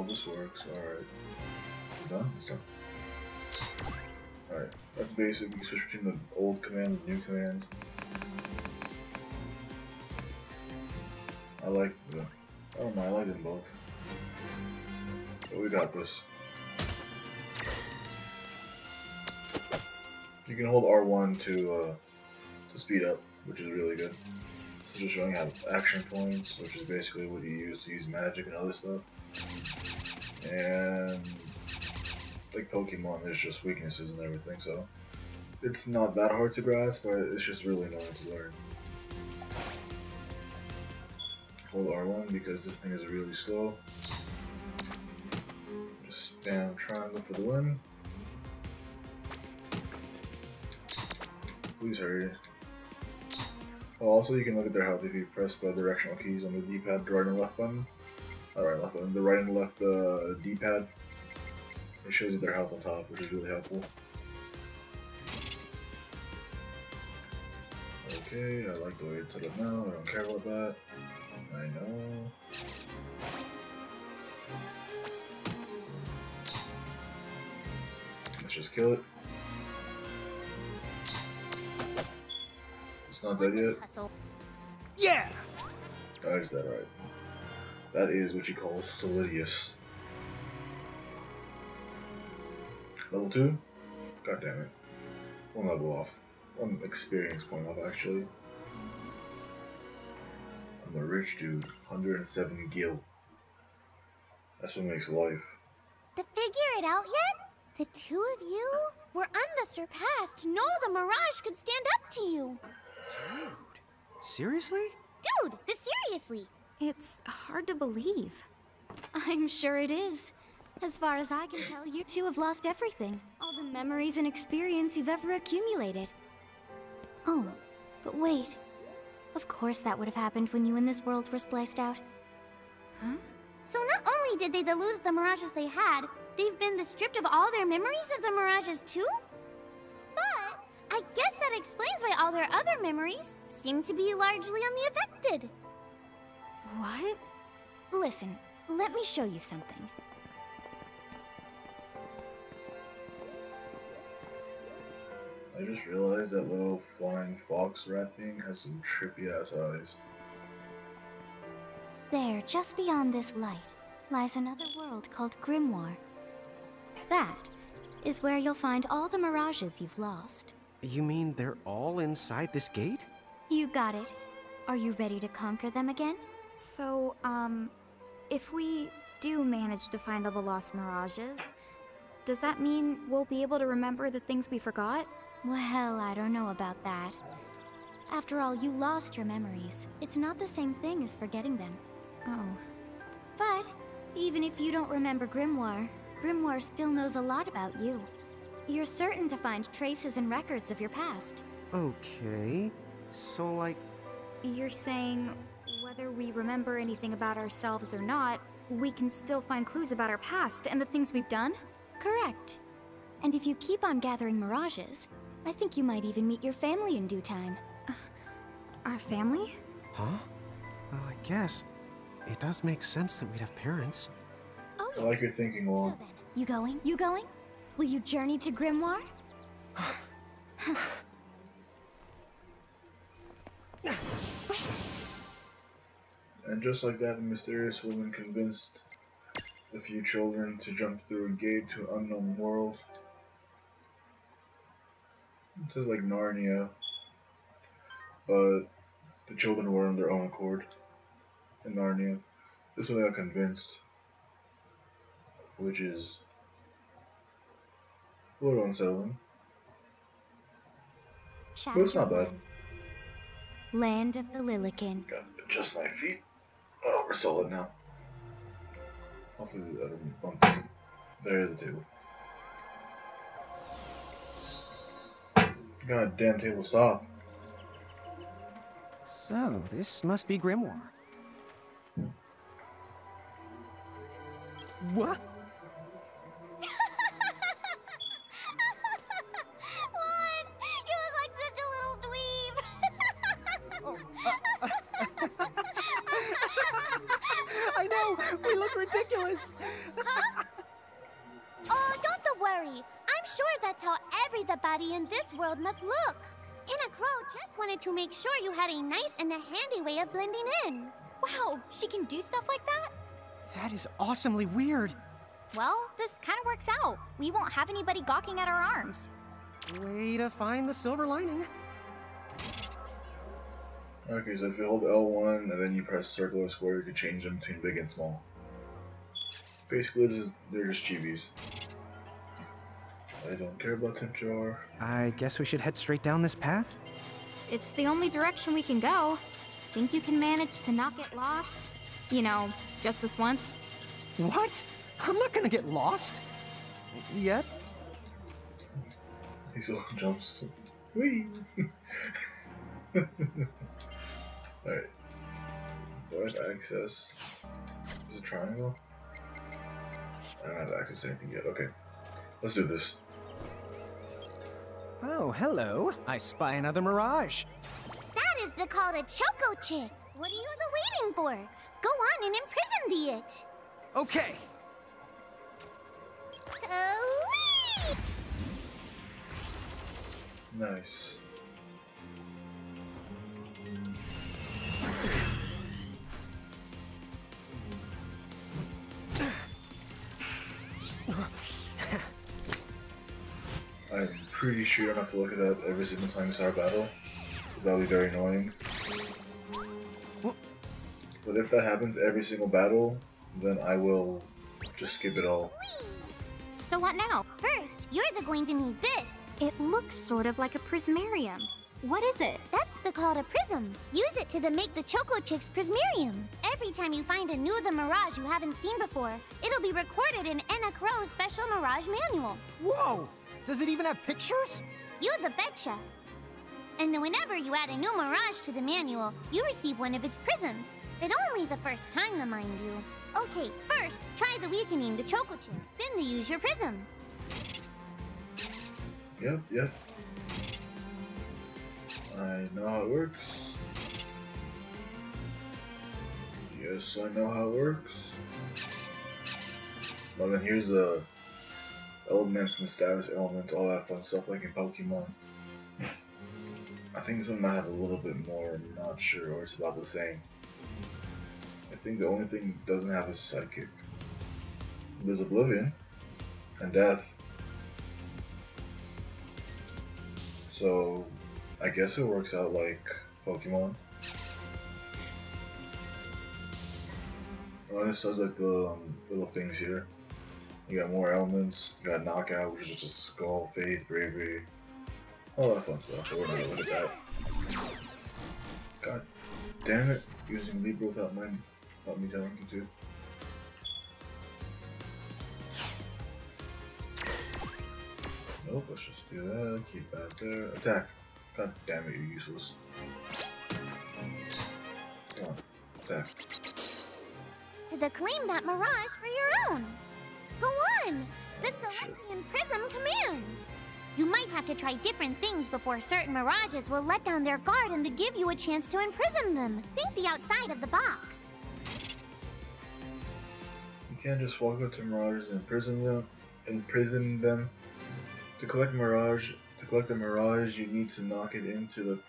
how this works. Alright. Done? It's done. Alright. That's basic. You switch between the old command and the new command. I like the... I don't know, I like them both. But we got this. You can hold R1 to speed up, which is really good. It's just showing you how action points, which is basically what you use to use magic and other stuff. And like Pokemon, there's just weaknesses and everything, so it's not that hard to grasp, but it's just really annoying to learn. Hold R1 because this thing is really slow. Just spam triangle for the win. Please hurry. Oh, also, you can look at their health if you press the directional keys on the D-pad, the right and left button. Not right and left button, the right and left D-pad. It shows you their health on top, which is really helpful. Okay, I like the way it's set up now. I don't care about that. I know. Let's just kill it. It's not dead yet. Yeah! Is that right? That is what you call Solidius. Level 2? God damn it. One level off. One experience point off, actually. I'm a rich dude. 107 gil. That's what makes life. To figure it out yet? The two of you were unsurpassed. No, the Mirage could stand up to you. Dude, seriously? Dude, seriously. It's hard to believe. I'm sure it is. As far as I can tell, you two have lost everything. All the memories and experience you've ever accumulated. Oh, but wait. Of course that would have happened when you and this world were spliced out. Huh? So not only did they lose the Mirages they had, they've been stripped of all their memories of the Mirages too? But I guess that explains why all their other memories seem to be largely unaffected. What? Listen, let me show you something. I just realized that little flying fox rat thing has some trippy ass eyes. There, just beyond this light, lies another world called Grimoire. That is where you'll find all the Mirages you've lost. You mean they're all inside this gate? You got it. Are you ready to conquer them again? So, if we do manage to find all the lost Mirages, does that mean we'll be able to remember the things we forgot? Well, I don't know about that. After all, you lost your memories. It's not the same thing as forgetting them. Oh. But even if you don't remember Grimoire, Grimoire still knows a lot about you. You're certain to find traces and records of your past. Okay. So, like... You're saying whether we remember anything about ourselves or not, we can still find clues about our past and the things we've done? Correct. And if you keep on gathering Mirages, I think you might even meet your family in due time. Our family? Huh? Well, I guess it does make sense that we'd have parents. Oh, yes. I like your thinking, So Lon. then, you going? You going? Will you journey to Grimoire? And just like that, the mysterious woman convinced the few children to jump through a gate to an unknown world. It says like Narnia, but the children were on their own accord in Narnia. This one they got convinced, which is a little unsettling, but it's not bad. Land of the Lilikin. Gotta adjust my feet. Oh, we're solid now. Hopefully I don't bump this. There's the table. God damn table, stop. So, this must be Grimoire. What? Lon, you look like such a little dweeb. I no! We look ridiculous! Oh, don't worry. I'm sure that's how everybody in this world must look. Anna Crow just wanted to make sure you had a nice and a handy way of blending in. Wow, she can do stuff like that? That is awesomely weird. Well, this kind of works out. We won't have anybody gawking at our arms. Way to find the silver lining. Okay, so if you hold L1 and then you press circle or square, you can change them between big and small. Basically, they're just chibis. I don't care about Temp Jar. I guess we should head straight down this path? It's the only direction we can go. Think you can manage to not get lost? You know, just this once? What? I'm not gonna get lost. Yet? He still jumps. Whee! Alright. Where's access? Is it triangle? I don't have access to anything yet. Okay. Let's do this. Oh, hello. I spy another mirage. That is the call to Choco Chick. What are you waiting for? Go on and imprison the it. Okay. Whee! Nice. I'm pretty sure I don't have to look at that every single time we start a battle, because that would be very annoying. But if that happens every single battle, then I will just skip it all. So what now? First, you're going to need this. It looks sort of like a prismarium. What is it? That's the call to Prism. Use it to make the Choco Chick's Prismarium. Every time you find a new The Mirage you haven't seen before, it'll be recorded in Anna Crow's special Mirage manual. Whoa! Does it even have pictures? You the betcha. And then whenever you add a new Mirage to the manual, you receive one of its prisms. But only the first time, mind you. Okay, first, try the weakening the Choco Chick. Then they use your prism. Yep. I know how it works. Yes, I know how it works. Well then here's the elements and status elements, all that fun stuff like in Pokemon. I think this one might have a little bit more, I'm not sure, or it's about the same. I think the only thing it doesn't have is Psychic. There's Oblivion and Death. So I guess it works out like Pokemon. Oh, this does like the little things here. You got more elements. You got Knockout, which is just Skull, Faith, Bravery, all that fun stuff. But we're not gonna look at that. God damn it! Using Libra without me telling you to. Nope. Let's just do that. Keep that there. Attack. God damn it! You're useless. Come on. Attack. To claim that Mirage for your own. Go on! The Celestian Prism command! You might have to try different things before certain Mirages will let down their guard and to give you a chance to imprison them. Think the outside of the box. You can't just walk up to Mirages and imprison them. To collect a Mirage, you need to knock it into the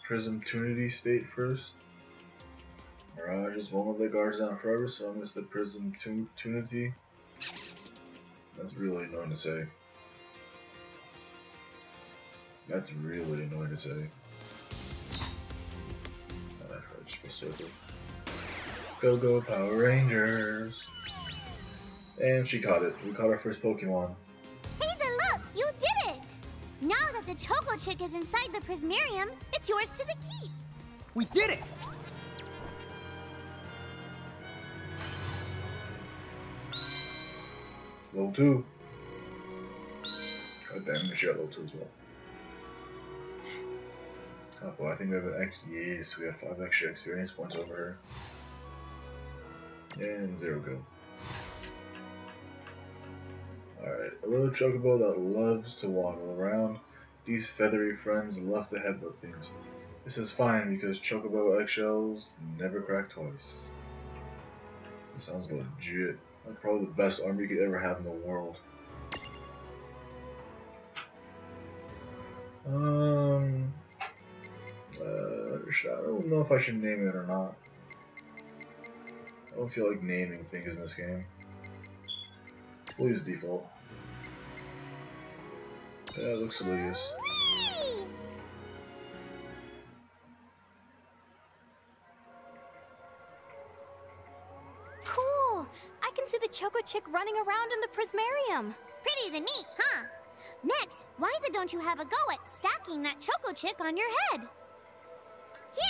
Prismtunity state first. Mirages won't let the guards down forever, so I missed the Prismtunity. That's really annoying to say. That's really annoying to say. Go Power Rangers! And she caught it. We caught our first Pokemon. Hey, look! You did it! Now that the Choco Chick is inside the Prismarium, it's yours to the keep. We did it! Level 2. God damn it, she got level 2 as well. Oh boy, I think we have an yes, we have 5 extra experience points over her. And 0 go. Alright, a little chocobo that loves to waddle around. These feathery friends love to headbutt things. This is fine because Chocobo eggshells never crack twice. This sounds legit. That's probably the best armor you could ever have in the world. I don't know if I should name it or not. I don't feel like naming things in this game. We'll use default. Yeah, it looks hilarious. Cool! I can see the Choco Chick running around in the Prismarium. Pretty the neat, huh? Next, why don't you have a go at stacking that Choco Chick on your head?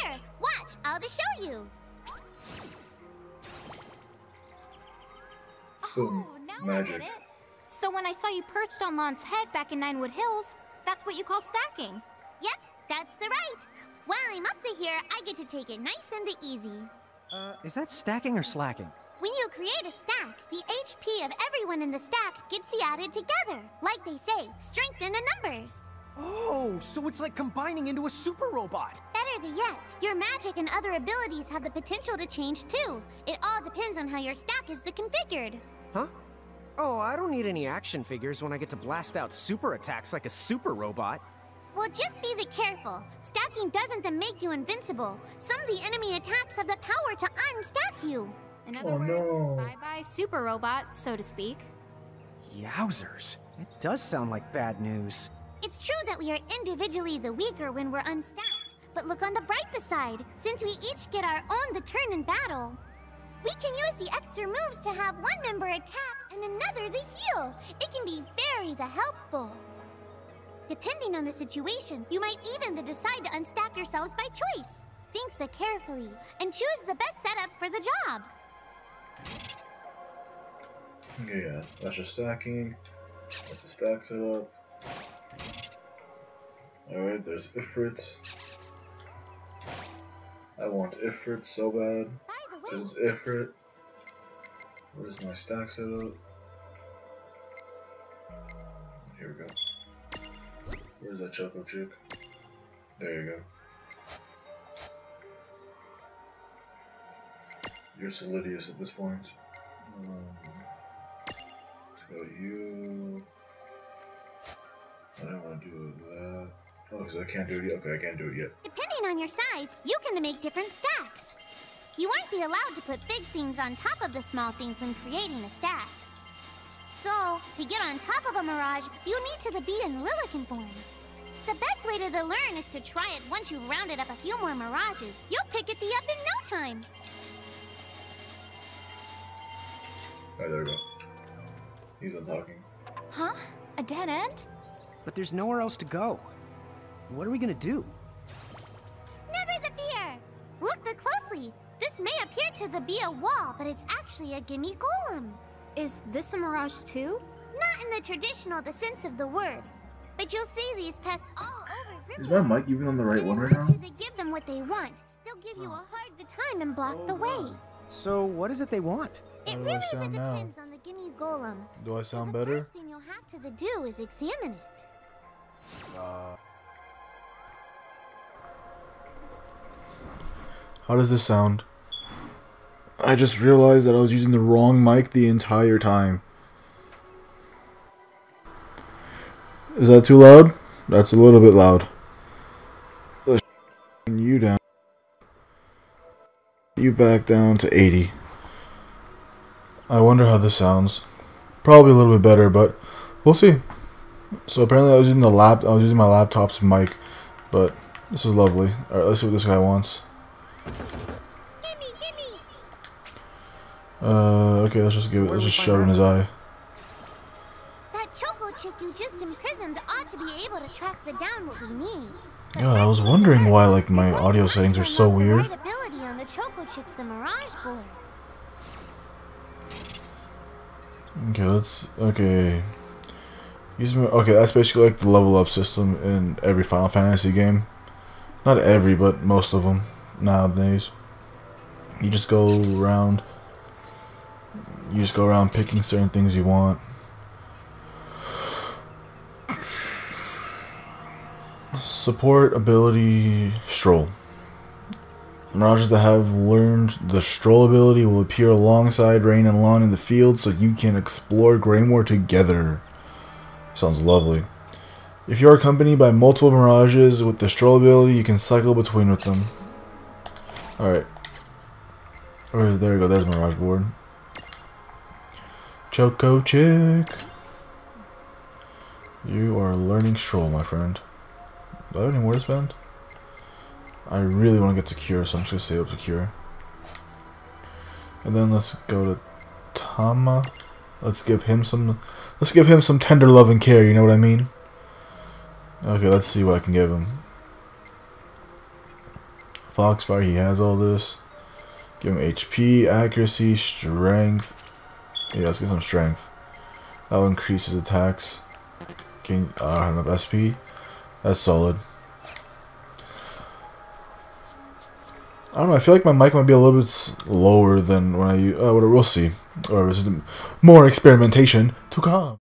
Here, watch, I'll just show you. Boom. Oh, now Magic. I get it. So when I saw you perched on Lon's head back in Ninewood Hills, that's what you call stacking. Yep, that's the right. While I'm up to here, I get to take it nice and easy. Is that stacking or slacking? When you create a stack, the HP of everyone in the stack gets added together. Like they say, strengthen the numbers. Oh, so it's like combining into a super robot. Better yet, your magic and other abilities have the potential to change too. It all depends on how your stack is configured. Huh? Oh, I don't need any action figures when I get to blast out super attacks like a super robot. Well, just be careful. Stacking doesn't make you invincible. Some of the enemy attacks have the power to unstack you. In other Oh, words, no. bye-bye super robot, so to speak. Yowzers. It does sound like bad news. It's true that we are individually the weaker when we're unstacked, but look on the brighter side. Since we each get our own turn in battle, we can use the extra moves to have one member attack and another heal. It can be very helpful. Depending on the situation, you might even decide to unstack yourselves by choice. Think carefully and choose the best setup for the job. Yeah, that's just stacking. That's the stack setup. Alright, there's Ifrits. I want Ifrit so bad. By the way, There's Ifrit. Where's my stack setup? Here we go. Where's that Choco Chick? There you go. You're Solidius at this point. Let's go you. I don't want to do that. Oh, because I can't do it yet. Okay, I can't do it yet. depending on your size, you can make different stacks. You won't be allowed to put big things on top of the small things when creating a stack. So, to get on top of a Mirage, you need to be in Lilican form. The best way to learn is to try it once you've rounded up a few more Mirages. You'll pick it up in no time. Alright, there we go. He's done talking. Huh? A dead end? But there's nowhere else to go. What are we gonna do? Never the fear! Look closely. This may appear to be a wall, but it's actually a gimme golem. Is this a Mirage too? Not in the traditional sense of the word. But you'll see these pests all over Is Grimlock. my mic even on the right And one right unless now? you give them what they want, they'll give you a hard time and block the way. So what is it they want? It How do I really sound now? depends on the gimme golem. Do I So sound the better? first thing you'll have to do is examine it. How does this sound? I just realized that I was using the wrong mic the entire time. Is that too loud? That's a little bit loud. Let's you down. You back down to 80. I wonder how this sounds. Probably a little bit better, but we'll see. So apparently I was using my laptop's mic, but this is lovely. Alright, let's see what this guy wants. Gimme! Okay, let's just shove it in his eye. That Choco Chick you just imprisoned ought to be able to track down what we need. But Yeah, I was first wondering things why first, like my you're going audio to settings are have to so unlock the weird. right ability on the Choco Chick's the Mirage board. Okay. Okay, that's basically like the level up system in every Final Fantasy game. Not every, but most of them nowadays. You just go around. Picking certain things you want. Support ability Stroll. Mirages that have learned the Stroll ability will appear alongside Rain and Lon in the field so you can explore Greymore together. Sounds lovely. If you are accompanied by multiple Mirages with the Stroll ability, you can cycle between with them. Alright. Oh, there you go, there's Mirage board. Choco Chick. You are learning Stroll, my friend. Do I have any more to spend? I really want to get to Cure, so I'm just going to save up to Cure. And then let's go to Tama. Let's give him some tender love and care, you know what I mean? Okay, let's see what I can give him. Foxfire, he has all this. Give him HP, accuracy, strength. Yeah, let's get some strength. That will increase his attacks. Gain enough SP. That's solid. I don't know, I feel like my mic might be a little bit lower than when I use... we'll see. Or more experimentation to come.